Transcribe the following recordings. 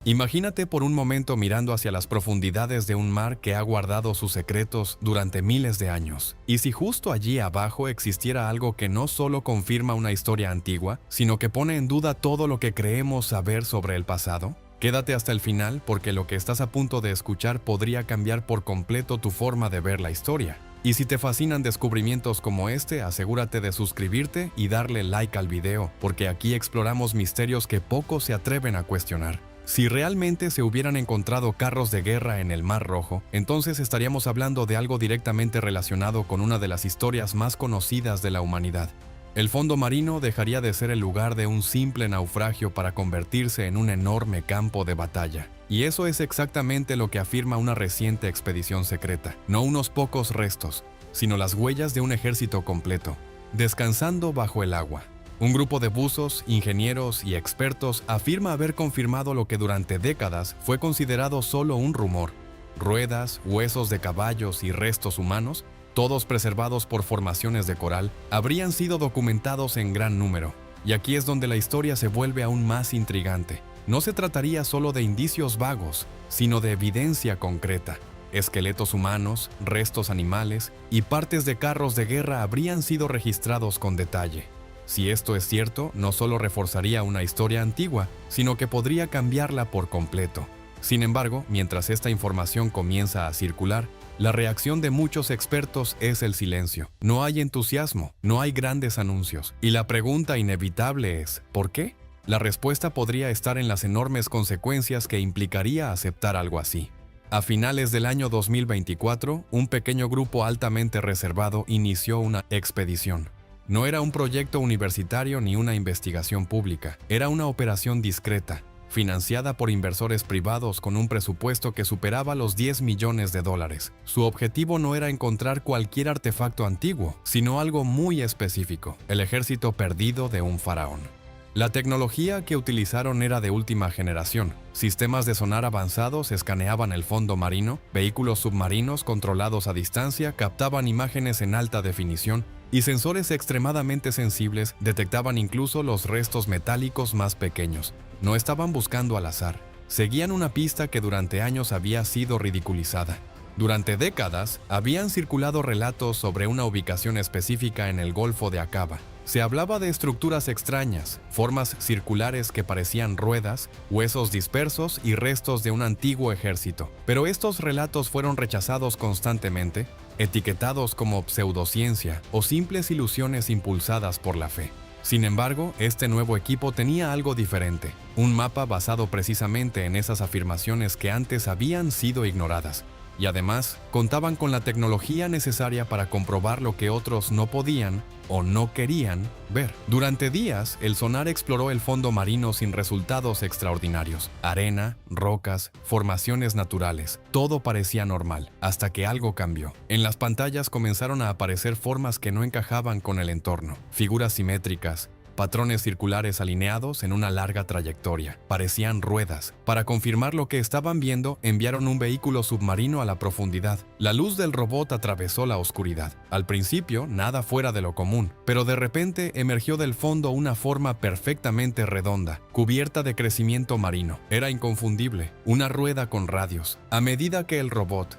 Imagínate por un momento mirando hacia las profundidades de un mar que ha guardado sus secretos durante miles de años. Y si justo allí abajo existiera algo que no solo confirma una historia antigua, sino que pone en duda todo lo que creemos saber sobre el pasado. Quédate hasta el final porque lo que estás a punto de escuchar podría cambiar por completo tu forma de ver la historia. Y si te fascinan descubrimientos como este, asegúrate de suscribirte y darle like al video, porque aquí exploramos misterios que pocos se atreven a cuestionar. Si realmente se hubieran encontrado carros de guerra en el Mar Rojo, entonces estaríamos hablando de algo directamente relacionado con una de las historias más conocidas de la humanidad. El fondo marino dejaría de ser el lugar de un simple naufragio para convertirse en un enorme campo de batalla. Y eso es exactamente lo que afirma una reciente expedición secreta. No unos pocos restos, sino las huellas de un ejército completo, descansando bajo el agua. Un grupo de buzos, ingenieros y expertos afirma haber confirmado lo que durante décadas fue considerado solo un rumor. Ruedas, huesos de caballos y restos humanos, todos preservados por formaciones de coral, habrían sido documentados en gran número. Y aquí es donde la historia se vuelve aún más intrigante. No se trataría solo de indicios vagos, sino de evidencia concreta. Esqueletos humanos, restos animales y partes de carros de guerra habrían sido registrados con detalle. Si esto es cierto, no solo reforzaría una historia antigua, sino que podría cambiarla por completo. Sin embargo, mientras esta información comienza a circular, la reacción de muchos expertos es el silencio. No hay entusiasmo, no hay grandes anuncios. Y la pregunta inevitable es, ¿por qué? La respuesta podría estar en las enormes consecuencias que implicaría aceptar algo así. A finales del año 2024, un pequeño grupo altamente reservado inició una expedición. No era un proyecto universitario ni una investigación pública, era una operación discreta, financiada por inversores privados con un presupuesto que superaba los $10 millones. Su objetivo no era encontrar cualquier artefacto antiguo, sino algo muy específico: el ejército perdido de un faraón. La tecnología que utilizaron era de última generación. Sistemas de sonar avanzados escaneaban el fondo marino, vehículos submarinos controlados a distancia captaban imágenes en alta definición y sensores extremadamente sensibles detectaban incluso los restos metálicos más pequeños. No estaban buscando al azar. Seguían una pista que durante años había sido ridiculizada. Durante décadas, habían circulado relatos sobre una ubicación específica en el Golfo de Aqaba. Se hablaba de estructuras extrañas, formas circulares que parecían ruedas, huesos dispersos y restos de un antiguo ejército. Pero estos relatos fueron rechazados constantemente, etiquetados como pseudociencia o simples ilusiones impulsadas por la fe. Sin embargo, este nuevo equipo tenía algo diferente, un mapa basado precisamente en esas afirmaciones que antes habían sido ignoradas. Y además, contaban con la tecnología necesaria para comprobar lo que otros no podían o no querían ver. Durante días, el sonar exploró el fondo marino sin resultados extraordinarios. Arena, rocas, formaciones naturales, todo parecía normal, hasta que algo cambió. En las pantallas comenzaron a aparecer formas que no encajaban con el entorno, figuras simétricas, patrones circulares alineados en una larga trayectoria. Parecían ruedas. Para confirmar lo que estaban viendo, enviaron un vehículo submarino a la profundidad. La luz del robot atravesó la oscuridad. Al principio, nada fuera de lo común, pero de repente emergió del fondo una forma perfectamente redonda, cubierta de crecimiento marino. Era inconfundible, una rueda con radios. A medida que el robot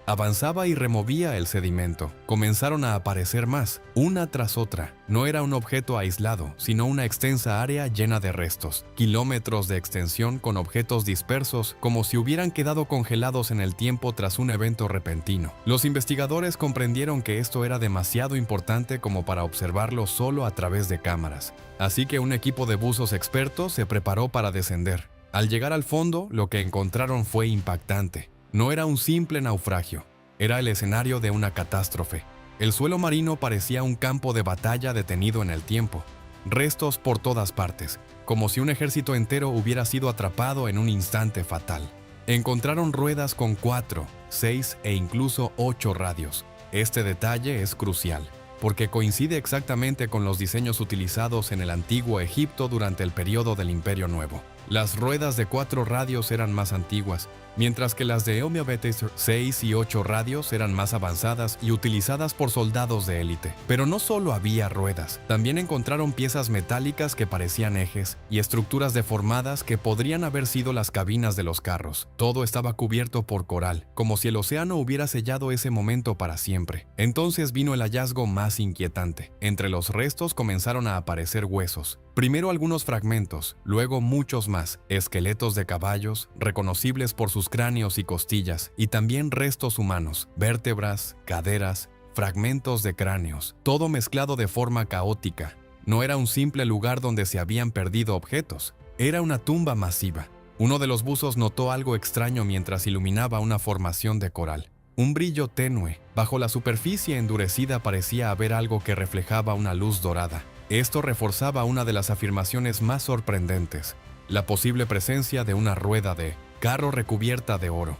avanzaba y removía el sedimento, comenzaron a aparecer más, una tras otra. No era un objeto aislado, sino una extensa área llena de restos, kilómetros de extensión con objetos dispersos como si hubieran quedado congelados en el tiempo tras un evento repentino. Los investigadores comprendieron que esto era demasiado importante como para observarlo solo a través de cámaras, así que un equipo de buzos expertos se preparó para descender. Al llegar al fondo, lo que encontraron fue impactante. No era un simple naufragio, era el escenario de una catástrofe. El suelo marino parecía un campo de batalla detenido en el tiempo. Restos por todas partes, como si un ejército entero hubiera sido atrapado en un instante fatal. Encontraron ruedas con 4, 6 e incluso 8 radios. Este detalle es crucial, porque coincide exactamente con los diseños utilizados en el antiguo Egipto durante el periodo del Imperio Nuevo. Las ruedas de 4 radios eran más antiguas, mientras que las de Homeobates 6 y 8 radios eran más avanzadas y utilizadas por soldados de élite. Pero no solo había ruedas, también encontraron piezas metálicas que parecían ejes y estructuras deformadas que podrían haber sido las cabinas de los carros. Todo estaba cubierto por coral, como si el océano hubiera sellado ese momento para siempre. Entonces vino el hallazgo más inquietante. Entre los restos comenzaron a aparecer huesos. Primero algunos fragmentos, luego muchos más, esqueletos de caballos, reconocibles por sus cráneos y costillas, y también restos humanos, vértebras, caderas, fragmentos de cráneos, todo mezclado de forma caótica. No era un simple lugar donde se habían perdido objetos, era una tumba masiva. Uno de los buzos notó algo extraño mientras iluminaba una formación de coral. Un brillo tenue, bajo la superficie endurecida parecía haber algo que reflejaba una luz dorada. Esto reforzaba una de las afirmaciones más sorprendentes, la posible presencia de una rueda de carro recubierta de oro.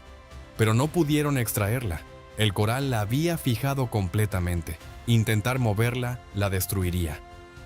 Pero no pudieron extraerla. El coral la había fijado completamente. Intentar moverla la destruiría.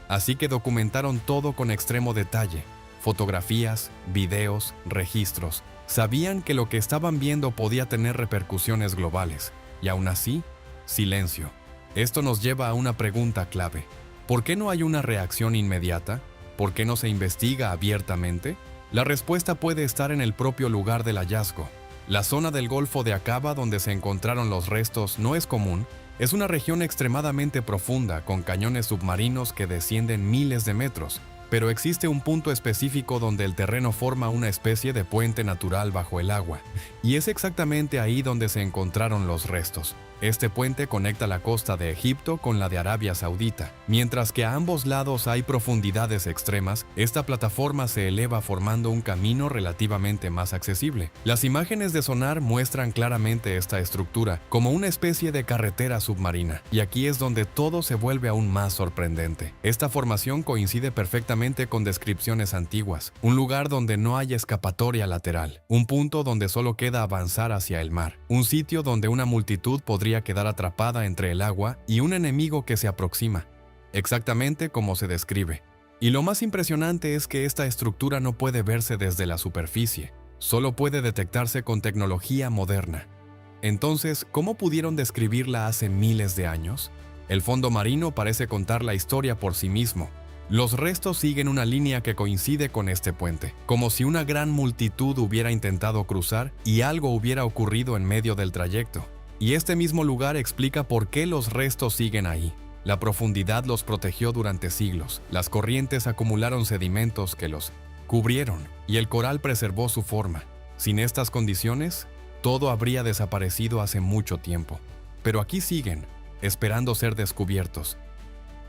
Así que documentaron todo con extremo detalle. Fotografías, videos, registros. Sabían que lo que estaban viendo podía tener repercusiones globales. Y aún así, silencio. Esto nos lleva a una pregunta clave. ¿Por qué no hay una reacción inmediata? ¿Por qué no se investiga abiertamente? La respuesta puede estar en el propio lugar del hallazgo. La zona del Golfo de Aqaba donde se encontraron los restos no es común. Es una región extremadamente profunda, con cañones submarinos que descienden miles de metros. Pero existe un punto específico donde el terreno forma una especie de puente natural bajo el agua. Y es exactamente ahí donde se encontraron los restos. Este puente conecta la costa de Egipto con la de Arabia Saudita. Mientras que a ambos lados hay profundidades extremas, esta plataforma se eleva formando un camino relativamente más accesible. Las imágenes de sonar muestran claramente esta estructura como una especie de carretera submarina. Y aquí es donde todo se vuelve aún más sorprendente. Esta formación coincide perfectamente con descripciones antiguas. Un lugar donde no hay escapatoria lateral. Un punto donde solo queda avanzar hacia el mar. Un sitio donde una multitud podría quedar atrapada entre el agua y un enemigo que se aproxima, exactamente como se describe. Y lo más impresionante es que esta estructura no puede verse desde la superficie, solo puede detectarse con tecnología moderna. Entonces, ¿cómo pudieron describirla hace miles de años? El fondo marino parece contar la historia por sí mismo. Los restos siguen una línea que coincide con este puente, como si una gran multitud hubiera intentado cruzar y algo hubiera ocurrido en medio del trayecto. Y este mismo lugar explica por qué los restos siguen ahí. La profundidad los protegió durante siglos, las corrientes acumularon sedimentos que los cubrieron, y el coral preservó su forma. Sin estas condiciones, todo habría desaparecido hace mucho tiempo. Pero aquí siguen, esperando ser descubiertos.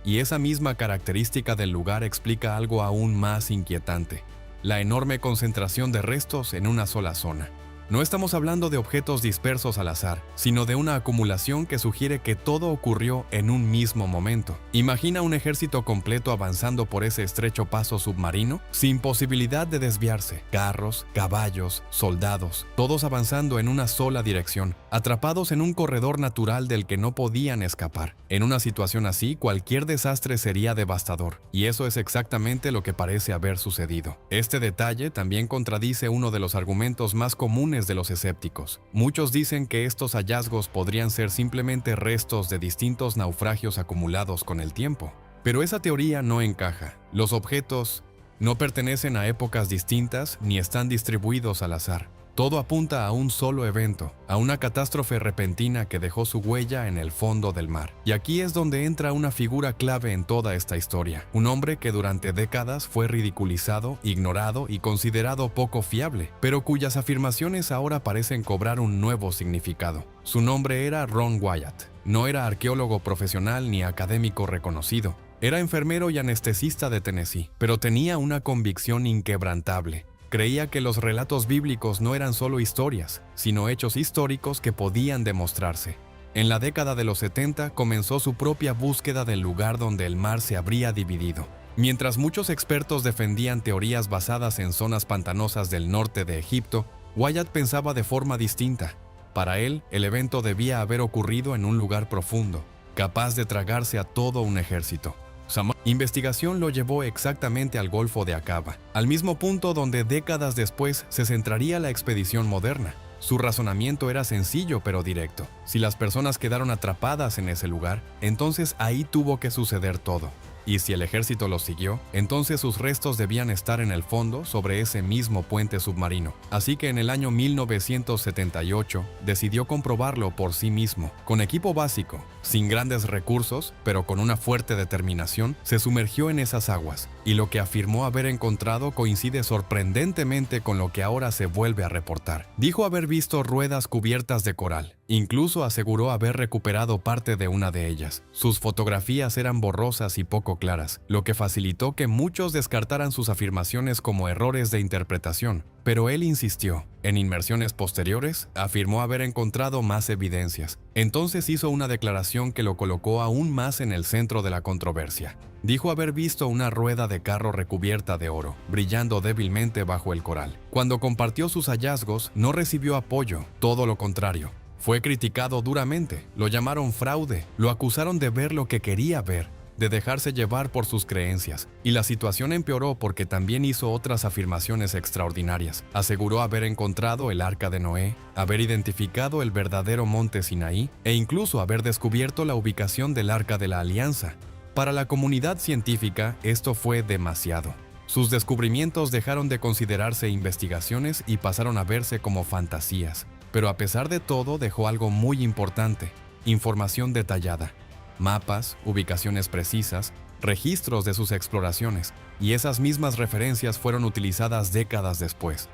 Y esa misma característica del lugar explica algo aún más inquietante: la enorme concentración de restos en una sola zona. No estamos hablando de objetos dispersos al azar, sino de una acumulación que sugiere que todo ocurrió en un mismo momento. Imagina un ejército completo avanzando por ese estrecho paso submarino, sin posibilidad de desviarse. Carros, caballos, soldados, todos avanzando en una sola dirección, atrapados en un corredor natural del que no podían escapar. En una situación así, cualquier desastre sería devastador, y eso es exactamente lo que parece haber sucedido. Este detalle también contradice uno de los argumentos más comunes de los escépticos. Muchos dicen que estos hallazgos podrían ser simplemente restos de distintos naufragios acumulados con el tiempo. Pero esa teoría no encaja. Los objetos no pertenecen a épocas distintas ni están distribuidos al azar. Todo apunta a un solo evento, a una catástrofe repentina que dejó su huella en el fondo del mar. Y aquí es donde entra una figura clave en toda esta historia. Un hombre que durante décadas fue ridiculizado, ignorado y considerado poco fiable, pero cuyas afirmaciones ahora parecen cobrar un nuevo significado. Su nombre era Ron Wyatt. No era arqueólogo profesional ni académico reconocido. Era enfermero y anestesista de Tennessee, pero tenía una convicción inquebrantable. Creía que los relatos bíblicos no eran solo historias, sino hechos históricos que podían demostrarse. En la década de los 70 comenzó su propia búsqueda del lugar donde el mar se habría dividido. Mientras muchos expertos defendían teorías basadas en zonas pantanosas del norte de Egipto, Wyatt pensaba de forma distinta. Para él, el evento debía haber ocurrido en un lugar profundo, capaz de tragarse a todo un ejército. Investigación lo llevó exactamente al Golfo de Aqaba, al mismo punto donde décadas después se centraría la expedición moderna. Su razonamiento era sencillo pero directo. Si las personas quedaron atrapadas en ese lugar, entonces ahí tuvo que suceder todo. Y si el ejército los siguió, entonces sus restos debían estar en el fondo sobre ese mismo puente submarino. Así que en el año 1978 decidió comprobarlo por sí mismo. Con equipo básico, sin grandes recursos, pero con una fuerte determinación, se sumergió en esas aguas. Y lo que afirmó haber encontrado coincide sorprendentemente con lo que ahora se vuelve a reportar. Dijo haber visto ruedas cubiertas de coral. Incluso aseguró haber recuperado parte de una de ellas. Sus fotografías eran borrosas y poco claras, lo que facilitó que muchos descartaran sus afirmaciones como errores de interpretación. Pero él insistió. En inmersiones posteriores, afirmó haber encontrado más evidencias. Entonces hizo una declaración que lo colocó aún más en el centro de la controversia. Dijo haber visto una rueda de carro recubierta de oro, brillando débilmente bajo el coral. Cuando compartió sus hallazgos, no recibió apoyo, todo lo contrario. Fue criticado duramente, lo llamaron fraude, lo acusaron de ver lo que quería ver, de dejarse llevar por sus creencias, y la situación empeoró porque también hizo otras afirmaciones extraordinarias. Aseguró haber encontrado el Arca de Noé, haber identificado el verdadero monte Sinaí e incluso haber descubierto la ubicación del Arca de la Alianza. Para la comunidad científica, esto fue demasiado. Sus descubrimientos dejaron de considerarse investigaciones y pasaron a verse como fantasías. Pero a pesar de todo dejó algo muy importante: información detallada, mapas, ubicaciones precisas, registros de sus exploraciones, y esas mismas referencias fueron utilizadas décadas después.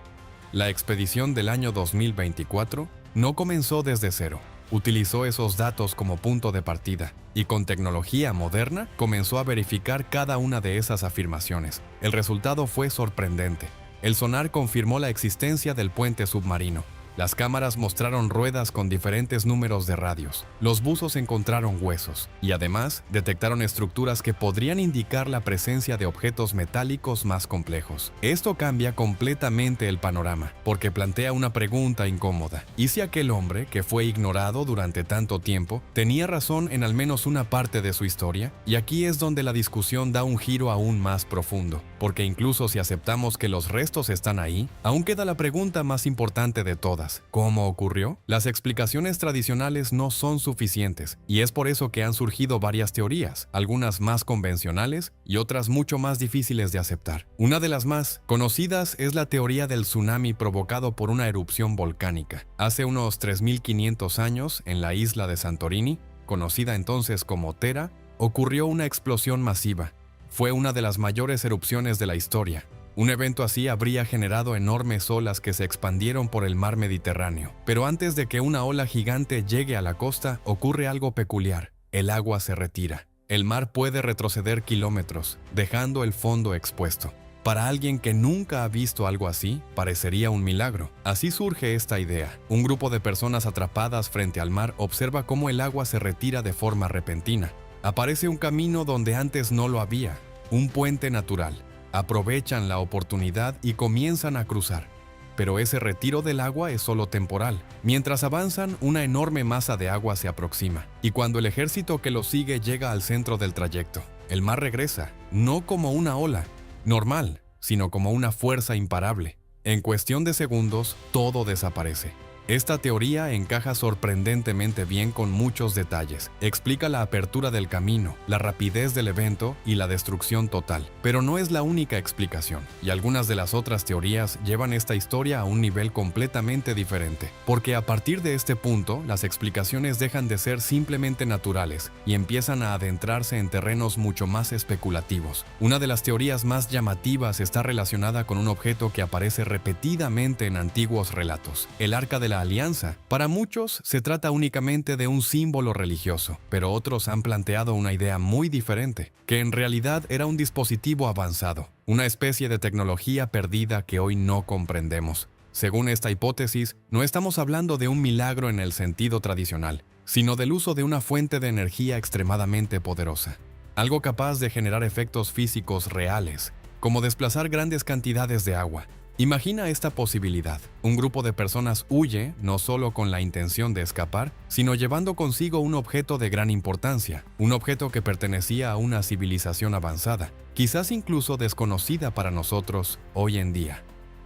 La expedición del año 2024 no comenzó desde cero. Utilizó esos datos como punto de partida y con tecnología moderna comenzó a verificar cada una de esas afirmaciones. El resultado fue sorprendente. El sonar confirmó la existencia del puente submarino. Las cámaras mostraron ruedas con diferentes números de radios. Los buzos encontraron huesos y además detectaron estructuras que podrían indicar la presencia de objetos metálicos más complejos. Esto cambia completamente el panorama, porque plantea una pregunta incómoda. ¿Y si aquel hombre, que fue ignorado durante tanto tiempo, tenía razón en al menos una parte de su historia? Y aquí es donde la discusión da un giro aún más profundo, porque incluso si aceptamos que los restos están ahí, aún queda la pregunta más importante de todas. ¿Cómo ocurrió? Las explicaciones tradicionales no son suficientes, y es por eso que han surgido varias teorías, algunas más convencionales y otras mucho más difíciles de aceptar. Una de las más conocidas es la teoría del tsunami provocado por una erupción volcánica. Hace unos 3.500 años, en la isla de Santorini, conocida entonces como Thera, ocurrió una explosión masiva. Fue una de las mayores erupciones de la historia. Un evento así habría generado enormes olas que se expandieron por el mar Mediterráneo. Pero antes de que una ola gigante llegue a la costa, ocurre algo peculiar. El agua se retira. El mar puede retroceder kilómetros, dejando el fondo expuesto. Para alguien que nunca ha visto algo así, parecería un milagro. Así surge esta idea. Un grupo de personas atrapadas frente al mar observa cómo el agua se retira de forma repentina. Aparece un camino donde antes no lo había, un puente natural. Aprovechan la oportunidad y comienzan a cruzar. Pero ese retiro del agua es solo temporal. Mientras avanzan, una enorme masa de agua se aproxima, y cuando el ejército que lo sigue llega al centro del trayecto, el mar regresa, no como una ola normal, sino como una fuerza imparable. En cuestión de segundos, todo desaparece. Esta teoría encaja sorprendentemente bien con muchos detalles. Explica la apertura del camino, la rapidez del evento y la destrucción total. Pero no es la única explicación, y algunas de las otras teorías llevan esta historia a un nivel completamente diferente. Porque a partir de este punto, las explicaciones dejan de ser simplemente naturales y empiezan a adentrarse en terrenos mucho más especulativos. Una de las teorías más llamativas está relacionada con un objeto que aparece repetidamente en antiguos relatos: el Arca de la Alianza. Para muchos se trata únicamente de un símbolo religioso, pero otros han planteado una idea muy diferente, que en realidad era un dispositivo avanzado, una especie de tecnología perdida que hoy no comprendemos. Según esta hipótesis, no estamos hablando de un milagro en el sentido tradicional, sino del uso de una fuente de energía extremadamente poderosa, algo capaz de generar efectos físicos reales, como desplazar grandes cantidades de agua. Imagina esta posibilidad. Un grupo de personas huye no solo con la intención de escapar, sino llevando consigo un objeto de gran importancia, un objeto que pertenecía a una civilización avanzada, quizás incluso desconocida para nosotros hoy en día.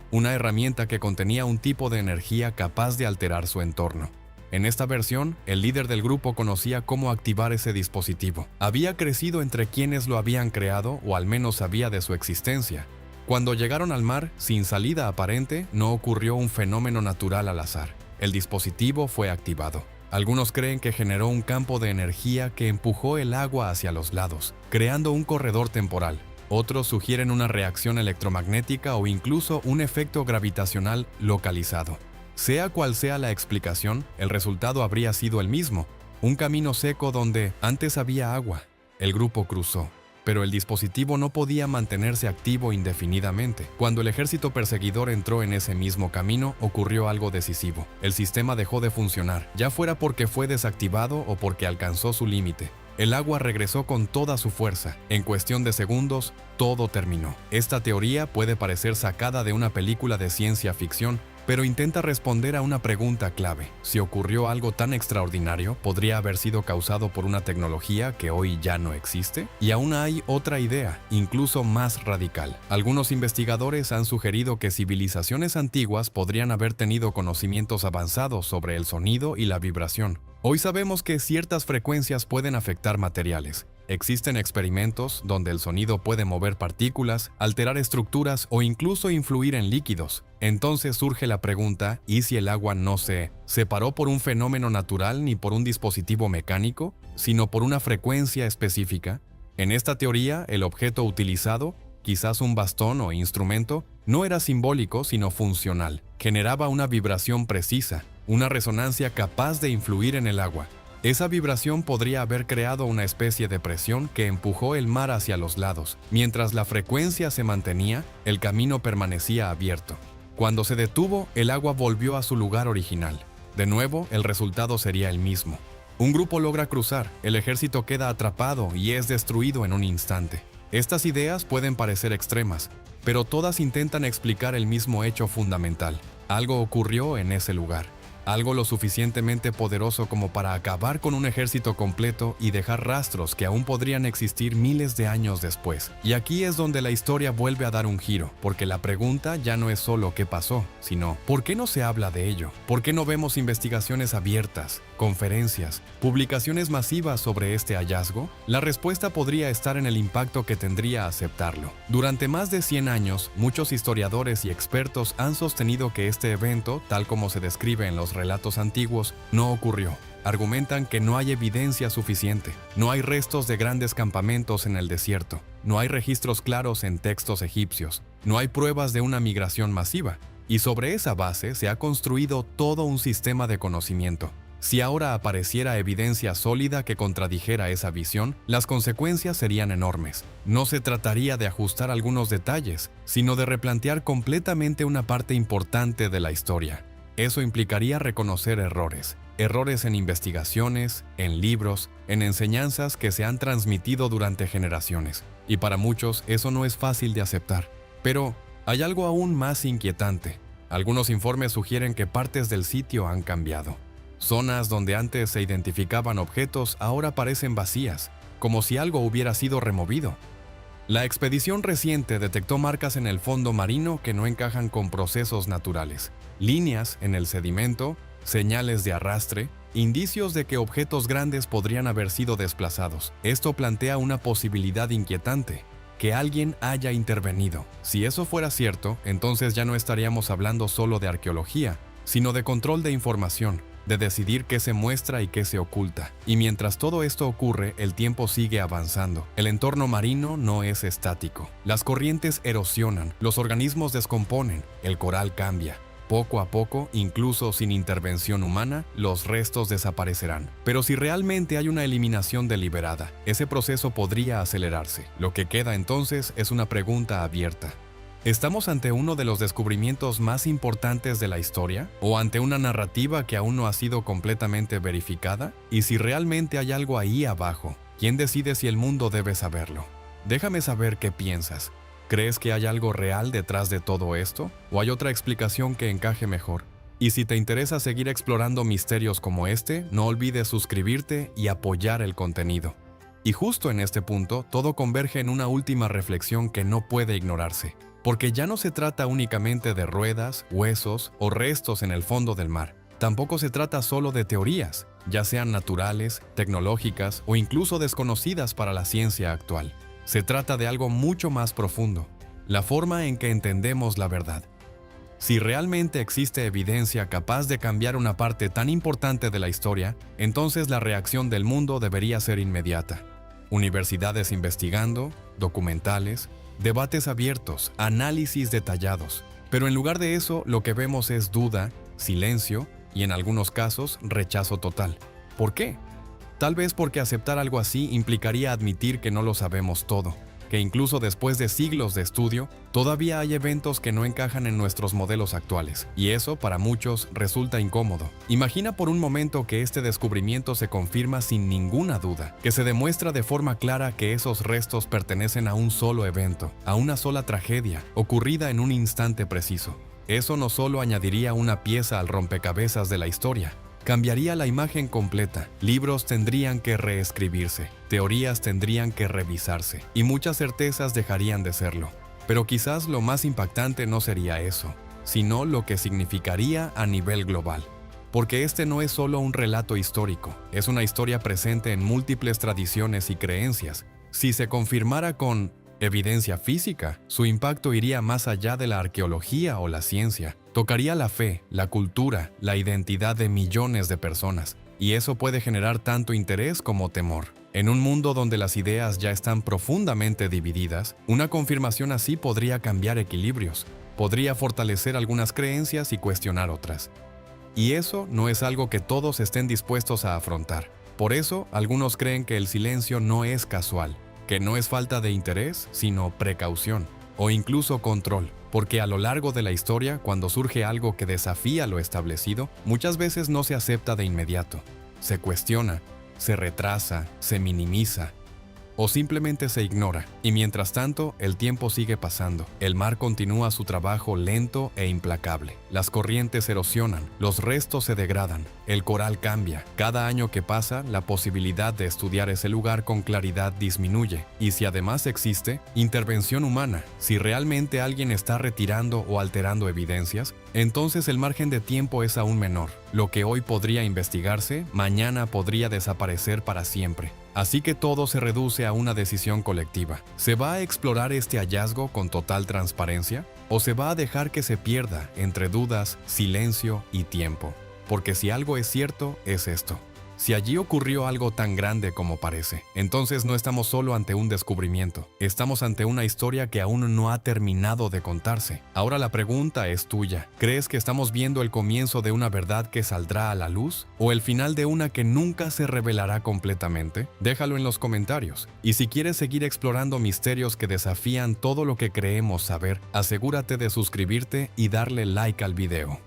Una herramienta que contenía un tipo de energía capaz de alterar su entorno. En esta versión, el líder del grupo conocía cómo activar ese dispositivo. Había crecido entre quienes lo habían creado o al menos sabía de su existencia. Cuando llegaron al mar, sin salida aparente, no ocurrió un fenómeno natural al azar. El dispositivo fue activado. Algunos creen que generó un campo de energía que empujó el agua hacia los lados, creando un corredor temporal. Otros sugieren una reacción electromagnética o incluso un efecto gravitacional localizado. Sea cual sea la explicación, el resultado habría sido el mismo: un camino seco donde antes había agua. El grupo cruzó, pero el dispositivo no podía mantenerse activo indefinidamente. Cuando el ejército perseguidor entró en ese mismo camino, ocurrió algo decisivo. El sistema dejó de funcionar, ya fuera porque fue desactivado o porque alcanzó su límite. El agua regresó con toda su fuerza. En cuestión de segundos, todo terminó. Esta teoría puede parecer sacada de una película de ciencia ficción, pero intenta responder a una pregunta clave. Si ocurrió algo tan extraordinario, ¿podría haber sido causado por una tecnología que hoy ya no existe? Y aún hay otra idea, incluso más radical. Algunos investigadores han sugerido que civilizaciones antiguas podrían haber tenido conocimientos avanzados sobre el sonido y la vibración. Hoy sabemos que ciertas frecuencias pueden afectar materiales. Existen experimentos donde el sonido puede mover partículas, alterar estructuras o incluso influir en líquidos. Entonces surge la pregunta: ¿y si el agua no se separó por un fenómeno natural ni por un dispositivo mecánico, sino por una frecuencia específica? En esta teoría, el objeto utilizado, quizás un bastón o instrumento, no era simbólico sino funcional. Generaba una vibración precisa, una resonancia capaz de influir en el agua. Esa vibración podría haber creado una especie de presión que empujó el mar hacia los lados. Mientras la frecuencia se mantenía, el camino permanecía abierto. Cuando se detuvo, el agua volvió a su lugar original. De nuevo, el resultado sería el mismo. Un grupo logra cruzar, el ejército queda atrapado y es destruido en un instante. Estas ideas pueden parecer extremas, pero todas intentan explicar el mismo hecho fundamental. Algo ocurrió en ese lugar. Algo lo suficientemente poderoso como para acabar con un ejército completo y dejar rastros que aún podrían existir miles de años después. Y aquí es donde la historia vuelve a dar un giro, porque la pregunta ya no es solo qué pasó, sino ¿por qué no se habla de ello? ¿Por qué no vemos investigaciones abiertas, conferencias, publicaciones masivas sobre este hallazgo? La respuesta podría estar en el impacto que tendría aceptarlo. Durante más de 100 años, muchos historiadores y expertos han sostenido que este evento, tal como se describe en los relatos antiguos, no ocurrió. Argumentan que no hay evidencia suficiente, no hay restos de grandes campamentos en el desierto, no hay registros claros en textos egipcios, no hay pruebas de una migración masiva, y sobre esa base se ha construido todo un sistema de conocimiento. Si ahora apareciera evidencia sólida que contradijera esa visión, las consecuencias serían enormes. No se trataría de ajustar algunos detalles, sino de replantear completamente una parte importante de la historia. Eso implicaría reconocer errores en investigaciones, en libros, en enseñanzas que se han transmitido durante generaciones. Y para muchos eso no es fácil de aceptar. Pero hay algo aún más inquietante. Algunos informes sugieren que partes del sitio han cambiado. Zonas donde antes se identificaban objetos ahora parecen vacías, como si algo hubiera sido removido. La expedición reciente detectó marcas en el fondo marino que no encajan con procesos naturales, líneas en el sedimento, señales de arrastre, indicios de que objetos grandes podrían haber sido desplazados. Esto plantea una posibilidad inquietante: que alguien haya intervenido. Si eso fuera cierto, entonces ya no estaríamos hablando solo de arqueología, sino de control de información, de decidir qué se muestra y qué se oculta. Y mientras todo esto ocurre, el tiempo sigue avanzando. El entorno marino no es estático. Las corrientes erosionan, los organismos descomponen, el coral cambia. Poco a poco, incluso sin intervención humana, los restos desaparecerán. Pero si realmente hay una eliminación deliberada, ese proceso podría acelerarse. Lo que queda entonces es una pregunta abierta. ¿Estamos ante uno de los descubrimientos más importantes de la historia? ¿O ante una narrativa que aún no ha sido completamente verificada? Y si realmente hay algo ahí abajo, ¿quién decide si el mundo debe saberlo? Déjame saber qué piensas. ¿Crees que hay algo real detrás de todo esto? ¿O hay otra explicación que encaje mejor? Y si te interesa seguir explorando misterios como este, no olvides suscribirte y apoyar el contenido. Y justo en este punto, todo converge en una última reflexión que no puede ignorarse. Porque ya no se trata únicamente de ruedas, huesos o restos en el fondo del mar. Tampoco se trata solo de teorías, ya sean naturales, tecnológicas o incluso desconocidas para la ciencia actual. Se trata de algo mucho más profundo, la forma en que entendemos la verdad. Si realmente existe evidencia capaz de cambiar una parte tan importante de la historia, entonces la reacción del mundo debería ser inmediata. Universidades investigando, documentales, debates abiertos, análisis detallados. Pero en lugar de eso, lo que vemos es duda, silencio y en algunos casos rechazo total. ¿Por qué? Tal vez porque aceptar algo así implicaría admitir que no lo sabemos todo, que incluso después de siglos de estudio, todavía hay eventos que no encajan en nuestros modelos actuales, y eso para muchos resulta incómodo. Imagina por un momento que este descubrimiento se confirma sin ninguna duda, que se demuestra de forma clara que esos restos pertenecen a un solo evento, a una sola tragedia, ocurrida en un instante preciso. Eso no solo añadiría una pieza al rompecabezas de la historia, cambiaría la imagen completa, libros tendrían que reescribirse, teorías tendrían que revisarse, y muchas certezas dejarían de serlo. Pero quizás lo más impactante no sería eso, sino lo que significaría a nivel global. Porque este no es solo un relato histórico, es una historia presente en múltiples tradiciones y creencias. Si se confirmara con evidencia física, su impacto iría más allá de la arqueología o la ciencia. Tocaría la fe, la cultura, la identidad de millones de personas, y eso puede generar tanto interés como temor. En un mundo donde las ideas ya están profundamente divididas, una confirmación así podría cambiar equilibrios, podría fortalecer algunas creencias y cuestionar otras. Y eso no es algo que todos estén dispuestos a afrontar. Por eso, algunos creen que el silencio no es casual, que no es falta de interés, sino precaución, o incluso control. Porque a lo largo de la historia, cuando surge algo que desafía lo establecido, muchas veces no se acepta de inmediato. Se cuestiona, se retrasa, se minimiza, o simplemente se ignora. Y mientras tanto, el tiempo sigue pasando. El mar continúa su trabajo lento e implacable. Las corrientes erosionan, los restos se degradan, el coral cambia. Cada año que pasa, la posibilidad de estudiar ese lugar con claridad disminuye. Y si además existe intervención humana, si realmente alguien está retirando o alterando evidencias, entonces el margen de tiempo es aún menor. Lo que hoy podría investigarse, mañana podría desaparecer para siempre. Así que todo se reduce a una decisión colectiva. ¿Se va a explorar este hallazgo con total transparencia? ¿O se va a dejar que se pierda entre dudas, silencio y tiempo? Porque si algo es cierto, es esto. Si allí ocurrió algo tan grande como parece, entonces no estamos solo ante un descubrimiento, estamos ante una historia que aún no ha terminado de contarse. Ahora la pregunta es tuya. ¿Crees que estamos viendo el comienzo de una verdad que saldrá a la luz? ¿O el final de una que nunca se revelará completamente? Déjalo en los comentarios. Y si quieres seguir explorando misterios que desafían todo lo que creemos saber, asegúrate de suscribirte y darle like al video.